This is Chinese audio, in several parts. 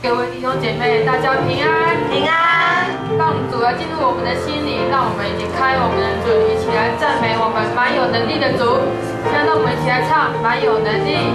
各位弟兄姐妹，大家平安，平安。让主要进入我们的心里，让我们一起开我们的嘴，一起来赞美我们蛮有能力的主。现在让我们一起来唱蛮有能力。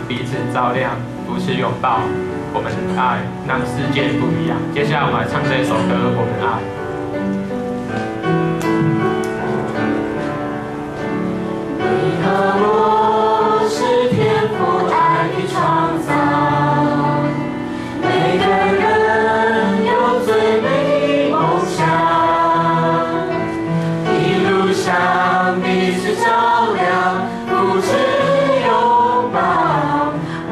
彼此照亮，彼此拥抱，我们的爱让世界不一样。接下来我们来唱这一首歌《我们爱》。你和我是天父爱的创造，每个人有最美的梦想，一路上彼此照亮，不止拥抱。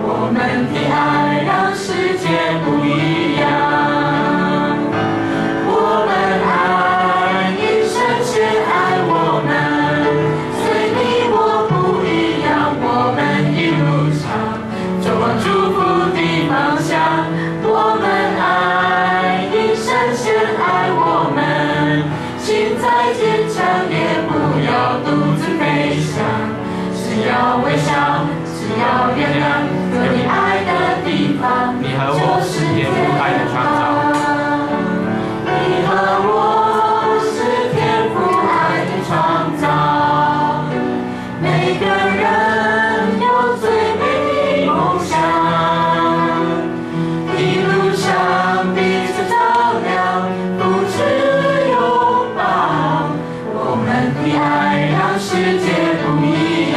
我们的爱让世界不一样，我们爱你深深爱我们，随你我不一样，我们一路上走往祝福的方向。我们爱你深深爱我们，心再坚强也不要独自飞翔，只要微笑，只要原谅。有你爱的地方，你和我是天父爱的创造。你和我是天父爱的创造，每个人有最美的梦想，一路上彼此照亮，不止拥抱。我们的爱让世界不一样。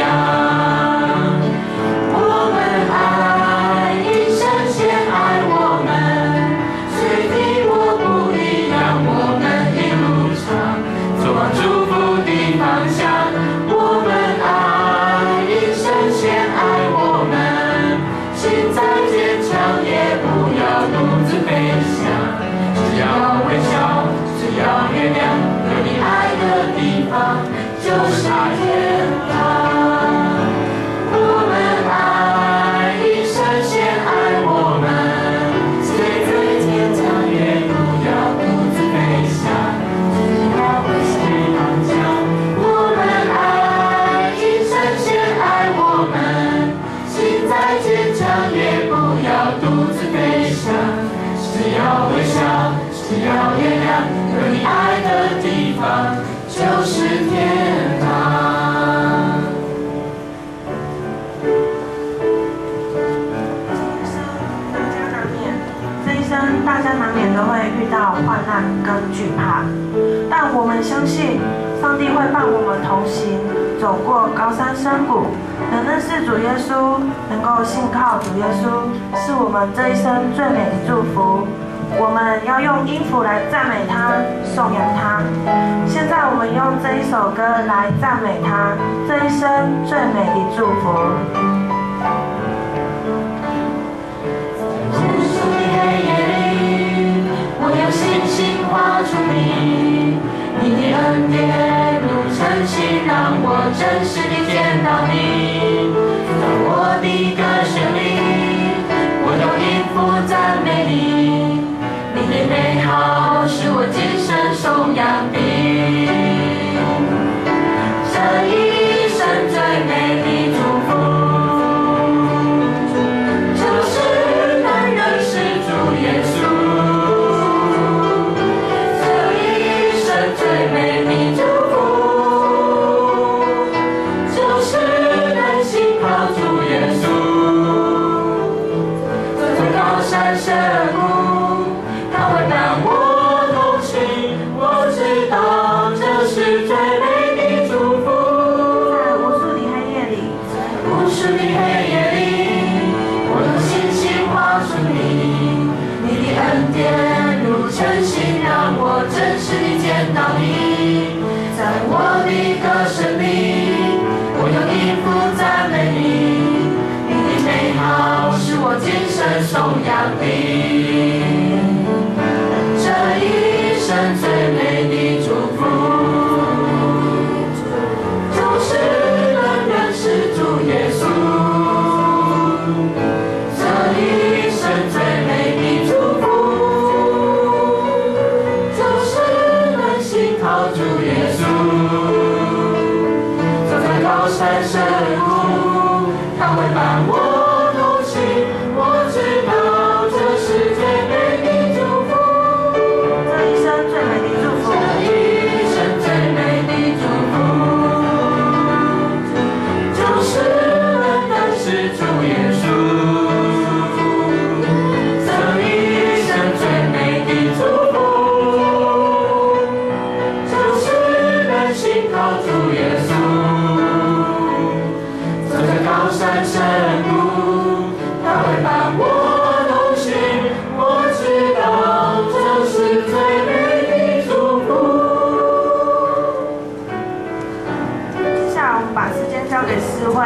我们爱你深深爱我们。只要月亮有你爱的地方，就是天堂。这一生大家难免都会遇到患难跟惧怕，但我们相信上帝会伴我们同行，走过高山深谷，能认识主耶稣，能够信靠主耶稣，是我们这一生最美的祝福。我们要用音符来赞美他，颂扬他。现在我们用这一首歌来赞美他，这一生最美的祝福。无数的黑夜里，我用信心画出你的恩典如晨曦，让我真实地见到你。当我的歌声里，我用音符赞美你。你的美好是我今生颂扬的，这一生最美的祝福，就是能认识主耶稣。这一生最美的祝福，就是能信靠主耶稣。走在高山深谷，伴我同行，我知道这是最美的祝福。在无数的黑夜里，无数的黑夜里，我用信心画出你的恩典如晨曦，让我真实地见到你。在我的歌声里，我用音符赞美你，你的美好是我今生颂扬的。这一生最美的祝福，就是能认识主耶稣。这一生最美的祝福，就是能信靠主耶稣。走在高山深谷，他会伴我同行，我知道这是最美的祝福。这一生最美的祝福，这一生最美的祝福，就是能认识主耶稣。这一生最美的祝福，就是能信靠主耶稣。走在高山深谷，他会伴我同行，我知道这是最美的祝福。接下来我们把时间交给诗慧。